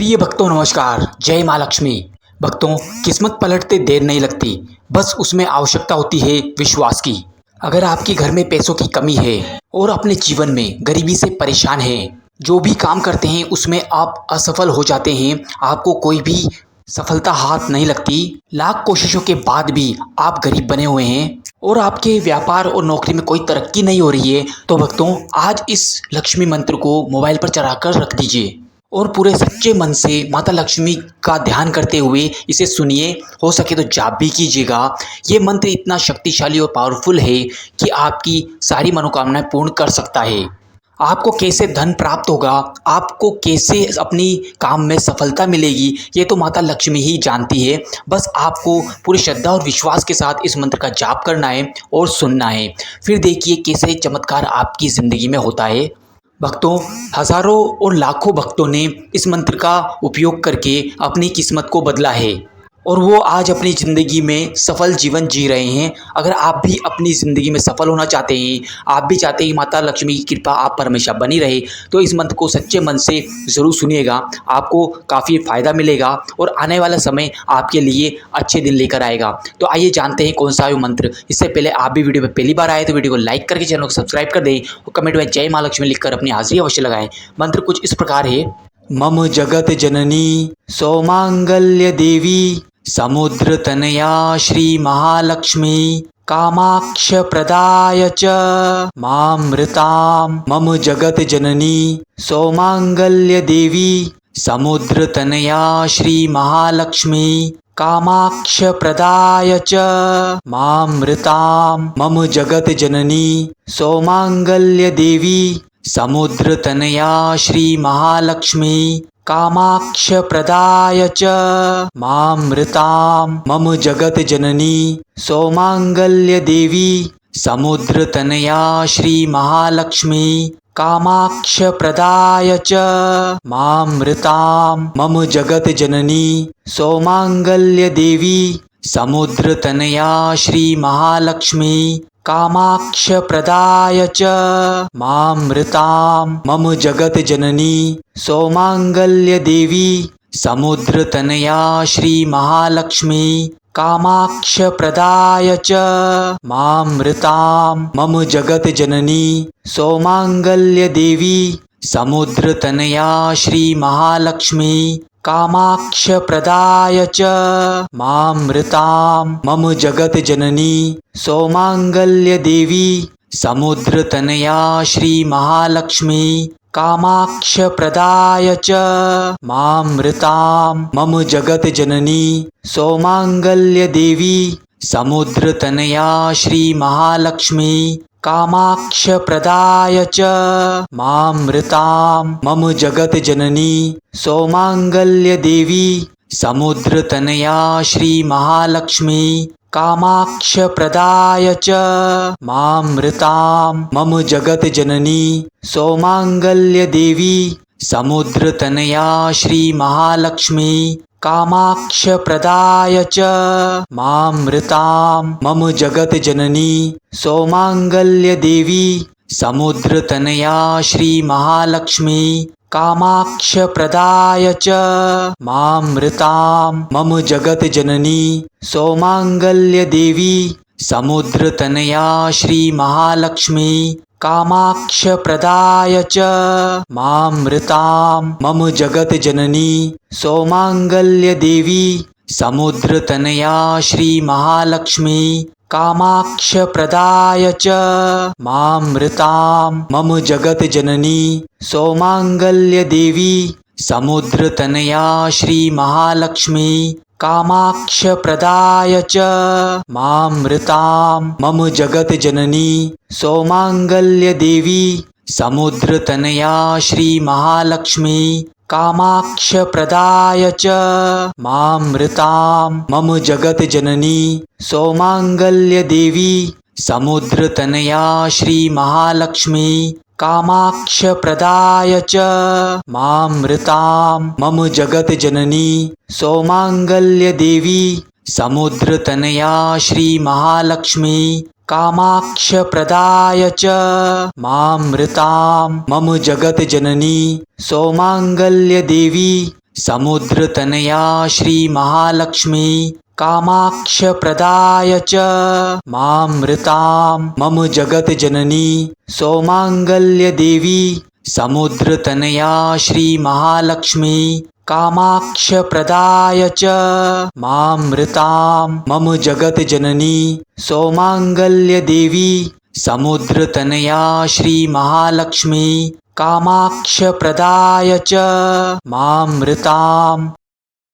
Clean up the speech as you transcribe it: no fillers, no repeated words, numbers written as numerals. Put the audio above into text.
प्रिय भक्तों नमस्कार, जय माँ लक्ष्मी। भक्तों, किस्मत पलटते देर नहीं लगती, बस उसमें आवश्यकता होती है विश्वास की। अगर आपके घर में पैसों की कमी है और अपने जीवन में गरीबी से परेशान हैं, जो भी काम करते हैं उसमें आप असफल हो जाते हैं, आपको कोई भी सफलता हाथ नहीं लगती, लाख कोशिशों के बाद भी आप गरीब बने हुए हैं और आपके व्यापार और नौकरी में कोई तरक्की नहीं हो रही है, तो भक्तों आज इस लक्ष्मी मंत्र को मोबाइल पर चढ़ाकर रख दीजिए और पूरे सच्चे मन से माता लक्ष्मी का ध्यान करते हुए इसे सुनिए। हो सके तो जाप भी कीजिएगा। ये मंत्र इतना शक्तिशाली और पावरफुल है कि आपकी सारी मनोकामनाएं पूर्ण कर सकता है। आपको कैसे धन प्राप्त होगा, आपको कैसे अपनी काम में सफलता मिलेगी, ये तो माता लक्ष्मी ही जानती है। बस आपको पूरी श्रद्धा और विश्वास के साथ इस मंत्र का जाप करना है और सुनना है। फिर देखिए कैसे चमत्कार आपकी ज़िंदगी में होता है। भक्तों, हजारों और लाखों भक्तों ने इस मंत्र का उपयोग करके अपनी किस्मत को बदला है और वो आज अपनी ज़िंदगी में सफल जीवन जी रहे हैं। अगर आप भी अपनी ज़िंदगी में सफल होना चाहते हैं, आप भी चाहते हैं कि माता लक्ष्मी की कृपा आप पर हमेशा बनी रहे, तो इस मंत्र को सच्चे मन से ज़रूर सुनिएगा। आपको काफ़ी फ़ायदा मिलेगा और आने वाला समय आपके लिए अच्छे दिन लेकर आएगा। तो आइए जानते हैं कौन सा है वो मंत्र। इससे पहले आप भी वीडियो पर पहली बार आए तो वीडियो को लाइक करके चैनल को सब्सक्राइब कर दें और कमेंट में जय माँ लक्ष्मी लिखकर अपनी हाजिरी अवश्य लगाएं। मंत्र कुछ इस प्रकार है। मम जगत जननी सौमांगल्य देवी समुद्र तनया श्री महालक्ष्मी कामाक्ष प्रदाय च मामृताम। मम जगत जननी सौमांगल्य देवी समुद्र तनया श्री महालक्ष्मी कामाक्ष प्रदाय च मामृताम। मम जगत जननी सौमांगल्य देवी समुद्र तनया श्री महालक्ष्मी कामाक्ष प्रदाय च मामृताम। मम जगत जननी सौमांगल्य देवी समुद्र तनया श्री महालक्ष्मी कामाक्ष प्रदाय च मामृताम। मम जगत जननी सौमांगल्य देवी समुद्र तनया श्री महालक्ष्मी कामाक्ष प्रदाय च मामृताम। मम जगत जननी सौमांगल्य देवी समुद्र तनया श्री महालक्ष्मी कामाक्ष प्रदाय च मामृताम। मम जगत जननी सौमांगल्य देवी समुद्र तनया श्री महालक्ष्मी कामाक्ष प्रदाय च मामृताम। मम जगत जननी सौमांगल्य देवी समुद्र तनया श्री महालक्ष्मी कामाक्ष प्रदाय च मामृताम। मम जगत जननी सौमांगल्य देवी समुद्र तनया श्री महालक्ष्मी कामाक्ष प्रदाय च मामृताम। मम जगत जननी सौमांगल्य देवी समुद्र तनया श्री महालक्ष्मी कामाक्ष प्रदाय च मामृताम। मम जगत जननी सौमांगल्य देवी समुद्र तनया श्री महालक्ष्मी कामाक्ष प्रदाय च मामृताम। मम जगत जननी सौमांगल्य देवी समुद्र तनया श्री महालक्ष्मी कामाक्ष प्रदाय च मामृताम। मम जगत जननी सौमांगल्य देवी समुद्र तनया श्री महालक्ष्मी कामाक्ष प्रदाय च मामृताम। मम जगत जननी सौमांगल्य देवी समुद्र तनया श्री महालक्ष्मी कामाक्ष प्रदाय च मामृताम। मम जगत जननी सौमांगल्य देवी समुद्र तनया श्री महालक्ष्मी कामाक्ष प्रदाय च मामृताम। मम जगत जननी सौमांगल्य देवी समुद्र तनया श्री महालक्ष्मी कामाक्ष प्रदाय च मामृताम। मम जगत जननी सौमांगल्य देवी समुद्र तनया श्री महालक्ष्मी कामाक्ष प्रदाय च मामृताम। मम जगत जननी सौमांगल्य देवी समुद्र तनया श्री महालक्ष्मी कामाक्ष प्रदाय च मामृताम। मम जगत जननी सौमांगल्य देवी समुद्रतनया श्रीमहालक्ष्मी कामाक्षप्रदाय च मामृतां मम जगज्जननी सौमाङ्गल्यदेवी। समुद्रतनया श्रीमहालक्ष्मी कामाक्षप्रदाय च मामृतां मम जगज्जननी सौमाङ्गल्यदेवी। समुद्रतनया श्रीमहालक्ष्मी कामाक्षप्रदाय च मामृतां